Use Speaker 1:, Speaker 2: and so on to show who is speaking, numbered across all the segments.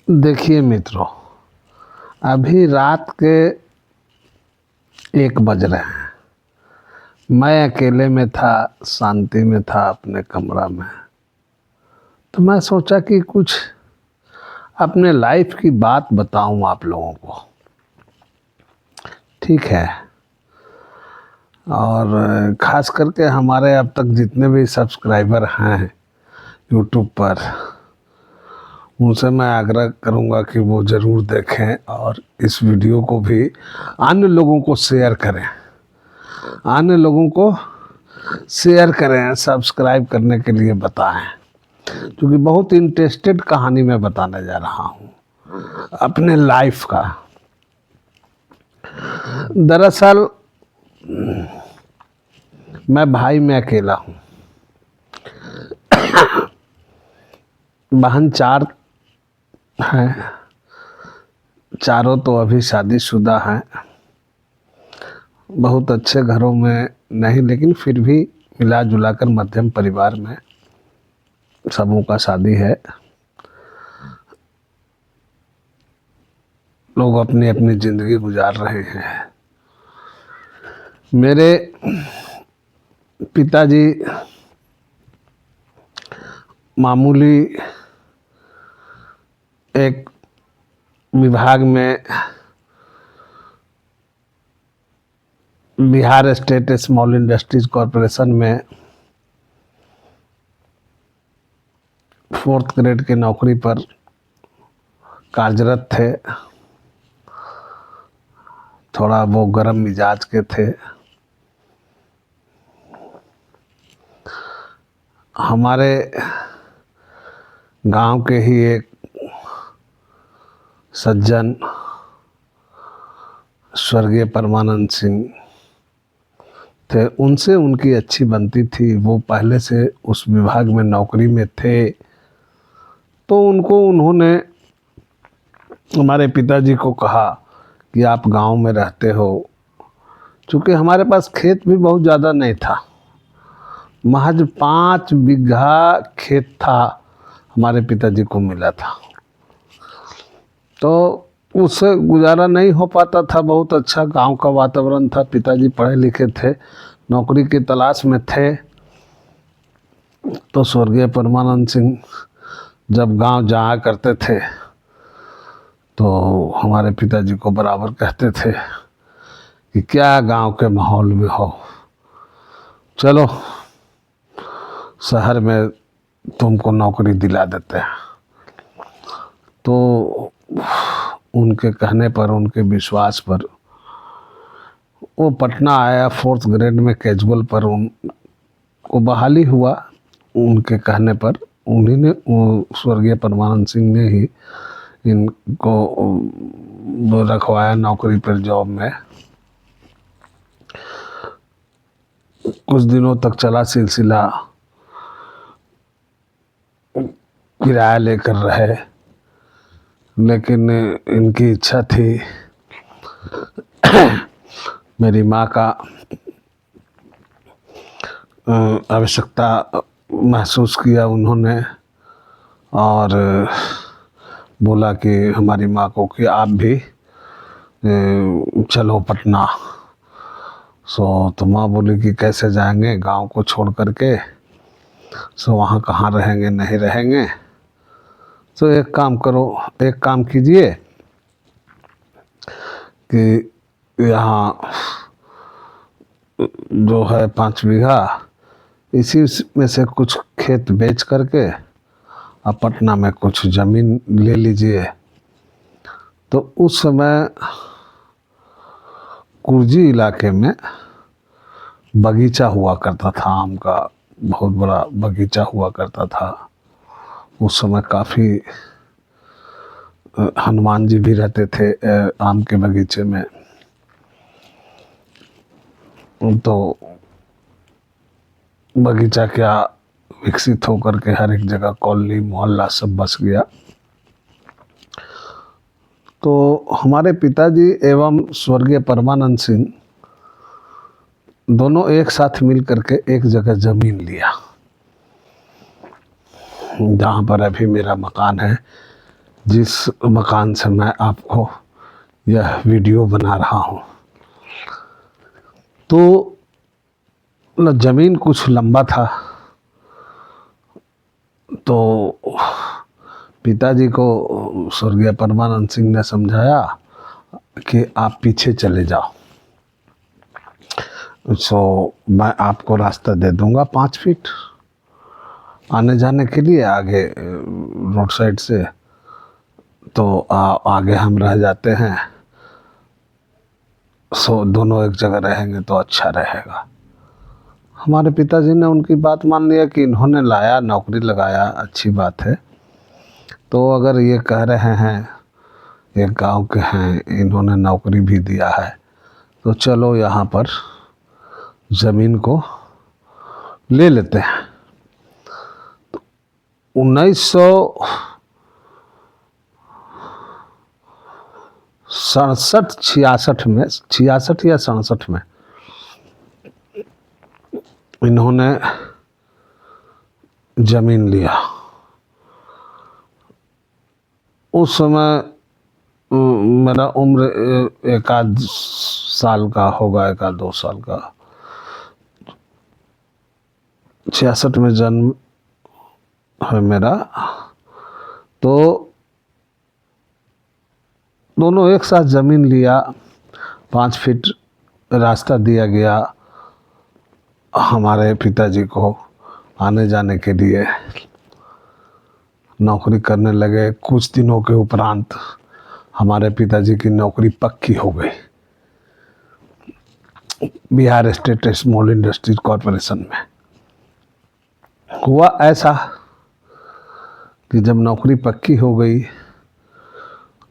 Speaker 1: देखिए मित्रों, अभी रात के 1 बज रहे हैं। मैं अकेले में था, शांति में था अपने कमरा में। तो मैं सोचा कि कुछ अपने लाइफ की बात बताऊं आप लोगों को। ठीक है। और ख़ास करके हमारे अब तक जितने भी सब्सक्राइबर हैं यूट्यूब पर, उनसे मैं आग्रह करूंगा कि वो ज़रूर देखें और इस वीडियो को भी अन्य लोगों को शेयर करें। सब्सक्राइब करने के लिए बताएं, क्योंकि बहुत इंटरेस्टेड कहानी मैं बताने जा रहा हूँ अपने लाइफ का। दरअसल मैं भाई में अकेला हूँ। बहन 4 हैं, चारों तो अभी शादीशुदा हैं। बहुत अच्छे घरों में नहीं, लेकिन फिर भी मिला जुला कर मध्यम परिवार में सबों का शादी है। लोग अपनी अपनी ज़िंदगी गुजार रहे हैं। मेरे पिताजी मामूली एक विभाग में, Bihar state small industries corporation में 4th ग्रेड की नौकरी पर कार्यरत थे। थोड़ा वो गर्म मिजाज के थे। हमारे गांव के ही एक सज्जन स्वर्गीय परमानंद सिंह थे, उनसे उनकी अच्छी बनती थी। वो पहले से उस विभाग में नौकरी में थे। तो उन्होंने हमारे पिताजी को कहा कि आप गांव में रहते हो। चूँकि हमारे पास खेत भी बहुत ज़्यादा नहीं था, महज 5 बीघा खेत था हमारे पिताजी को मिला था। तो उससे गुजारा नहीं हो पाता था। बहुत अच्छा गांव का वातावरण था। पिताजी पढ़े लिखे थे, नौकरी की तलाश में थे। तो स्वर्गीय परमानंद सिंह जब गांव जाया करते थे तो हमारे पिताजी को बराबर कहते थे कि क्या गांव के माहौल में हो, चलो शहर में तुमको नौकरी दिला देते हैं। तो उनके कहने पर, उनके विश्वास पर वो पटना आया। 4th ग्रेड में कैजुअल पर उनको बहाली हुआ। उनके कहने पर उन्हीं ने, स्वर्गीय परमानंद सिंह ने ही इनको रखवाया नौकरी पर, जॉब में। कुछ दिनों तक चला सिलसिला, किराया लेकर रहे। लेकिन इनकी इच्छा थी, मेरी माँ का आवश्यकता महसूस किया उन्होंने और बोला कि हमारी माँ को कि आप भी चलो पटना। तो माँ बोली कि कैसे जाएंगे गांव को छोड़ करके, वहाँ कहाँ रहेंगे, नहीं रहेंगे। तो एक काम कीजिए कि यहाँ जो है 5 बीघा, इसी में से कुछ खेत बेच करके आप पटना में कुछ ज़मीन ले लीजिए। तो उस समय कुर्जी इलाके में बगीचा हुआ करता था, आम का बहुत बड़ा बगीचा हुआ करता था। उस समय काफ़ी हनुमान जी भी रहते थे आम के बगीचे में। तो बगीचा क्या विकसित होकर के हर एक जगह कॉलोनी मोहल्ला सब बस गया। तो हमारे पिताजी एवं स्वर्गीय परमानंद सिंह दोनों एक साथ मिल करके एक जगह ज़मीन लिया, जहाँ पर अभी मेरा मकान है। जिस मकान से मैं आपको यह वीडियो बना रहा हूँ। तो ज़मीन कुछ लंबा था, तो पिताजी को स्वर्गीय परमानंद सिंह ने समझाया कि आप पीछे चले जाओ, मैं आपको रास्ता दे दूंगा 5 फीट आने जाने के लिए आगे रोड साइड से, तो आगे हम रह जाते हैं, दोनों एक जगह रहेंगे तो अच्छा रहेगा। हमारे पिताजी ने उनकी बात मान लिया कि इन्होंने लाया, नौकरी लगाया, अच्छी बात है। तो अगर ये कह रहे हैं, एक गांव के हैं, इन्होंने नौकरी भी दिया है, तो चलो यहाँ पर ज़मीन को ले लेते हैं। तो 1967-66 में, 66 या 67 में इन्होंने ज़मीन लिया। उस समय मेरा उम्र एक आध साल का होगा, एक आध 2 साल का। 66 में जन्म है मेरा। तो दोनों एक साथ ज़मीन लिया, 5 फीट रास्ता दिया गया हमारे पिताजी को आने जाने के लिए। नौकरी करने लगे। कुछ दिनों के उपरांत हमारे पिताजी की नौकरी पक्की हो गई Bihar state small industries corporation में। हुआ ऐसा कि जब नौकरी पक्की हो गई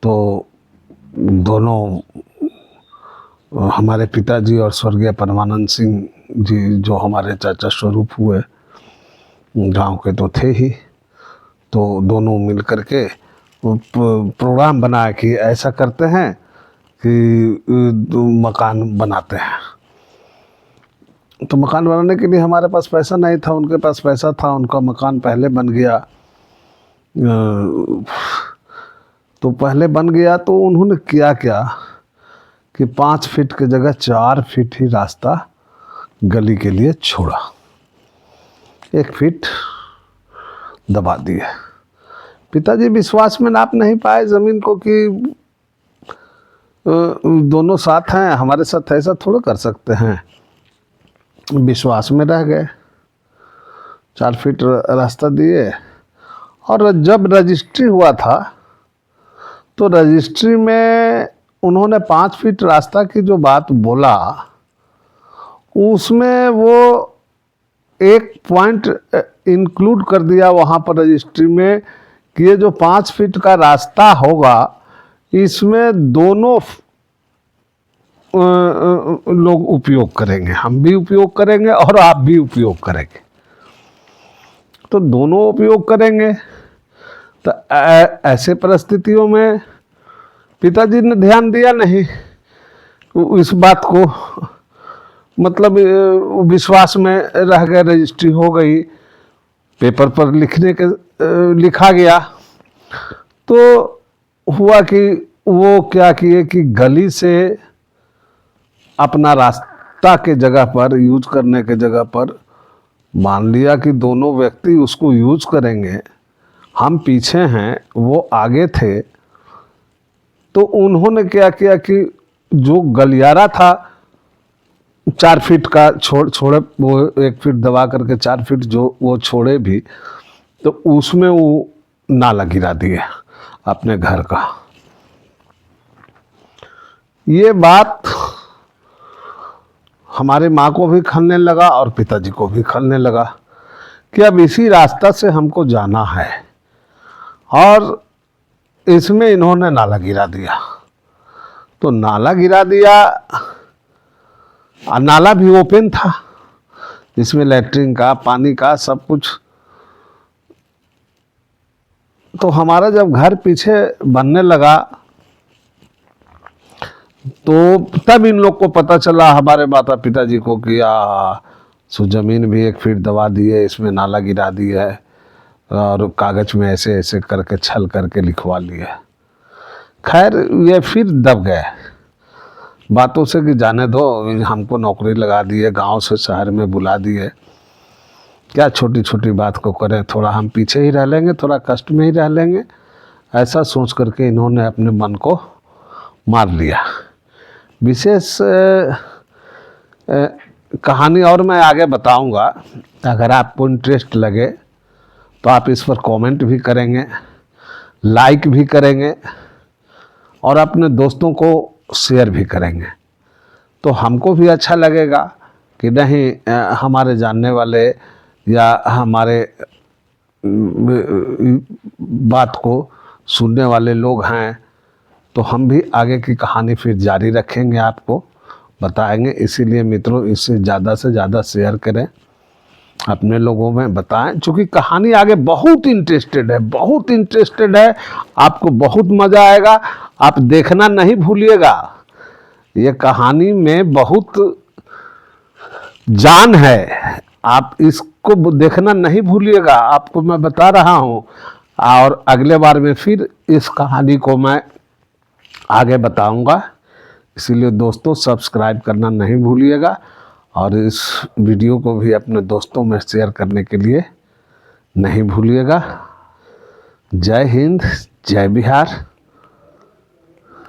Speaker 1: तो दोनों, हमारे पिताजी और स्वर्गीय परमानंद सिंह जी जो हमारे चाचा स्वरूप हुए, गांव के तो थे ही, तो दोनों मिल कर के प्रोग्राम बनाया कि ऐसा करते हैं कि मकान बनाते हैं। तो मकान बनाने के लिए हमारे पास पैसा नहीं था, उनके पास पैसा था, उनका मकान पहले बन गया। तो पहले बन गया तो उन्होंने किया क्या कि 5 फीट की जगह 4 फीट ही रास्ता गली के लिए छोड़ा, 1 फीट दबा दिए। पिताजी विश्वास में नाप नहीं पाए ज़मीन को कि दोनों साथ हैं, हमारे साथ ऐसा थोड़ा कर सकते हैं। विश्वास में रह गए, 4 फीट रास्ता दिए। और जब रजिस्ट्री हुआ था तो रजिस्ट्री में उन्होंने 5 फीट रास्ता की जो बात बोला, उसमें वो एक पॉइंट इंक्लूड कर दिया वहाँ पर रजिस्ट्री में कि ये जो 5 फीट का रास्ता होगा इसमें दोनों लोग उपयोग करेंगे, हम भी उपयोग करेंगे और आप भी उपयोग करेंगे। तो दोनों उपयोग करेंगे। तो ऐसे परिस्थितियों में पिताजी ने ध्यान दिया नहीं इस बात को, मतलब विश्वास में रह गए। रजिस्ट्री हो गई, पेपर पर लिखा गया। तो हुआ कि वो क्या किए कि गली से अपना रास्ता के जगह पर, यूज करने के जगह पर मान लिया कि दोनों व्यक्ति उसको यूज करेंगे, हम पीछे हैं, वो आगे थे। तो उन्होंने क्या किया कि जो गलियारा था 4 फीट का छोड़े, वो 1 फीट दबा करके 4 फीट जो वो छोड़े भी, तो उसमें वो नाला गिरा दिए अपने घर का। ये बात हमारे माँ को भी खलने लगा और पिताजी को भी खलने लगा कि अब इसी रास्ता से हमको जाना है, और इसमें इन्होंने नाला गिरा दिया। तो नाला गिरा दिया, और नाला भी ओपन था, जिसमें लैट्रिन का, पानी का, सब कुछ। तो हमारा जब घर पीछे बनने लगा तो तब इन लोग को पता चला, हमारे माता पिताजी को, कि सो ज़मीन भी 1 फीट दबा दी है, इसमें नाला गिरा दी है, और कागज़ में ऐसे ऐसे करके छल करके लिखवा लिया। खैर ये फिर दब गए बातों से कि जाने दो, हमको नौकरी लगा दिए, गांव से शहर में बुला दिए, क्या छोटी छोटी बात को करें, थोड़ा हम पीछे ही रह लेंगे, थोड़ा कष्ट में ही रह लेंगे, ऐसा सोच करके इन्होंने अपने मन को मार लिया। विशेष कहानी और मैं आगे बताऊंगा। अगर आपको इंटरेस्ट लगे तो आप इस पर कमेंट भी करेंगे, लाइक भी करेंगे और अपने दोस्तों को शेयर भी करेंगे, तो हमको भी अच्छा लगेगा कि नहीं हमारे जानने वाले या हमारे बात को सुनने वाले लोग हैं, तो हम भी आगे की कहानी फिर जारी रखेंगे, आपको बताएंगे। इसीलिए मित्रों इसे ज़्यादा से ज़्यादा शेयर करें, अपने लोगों में बताएं, क्योंकि कहानी आगे बहुत इंटरेस्टेड है, बहुत इंटरेस्टेड है, आपको बहुत मज़ा आएगा। आप देखना नहीं भूलिएगा, ये कहानी में बहुत जान है, आप इसको देखना नहीं भूलिएगा, आपको मैं बता रहा हूँ। और अगले बार में फिर इस कहानी को मैं आगे बताऊंगा। इसीलिए दोस्तों सब्सक्राइब करना नहीं भूलिएगा और इस वीडियो को भी अपने दोस्तों में शेयर करने के लिए नहीं भूलिएगा। जय हिंद, जय बिहार।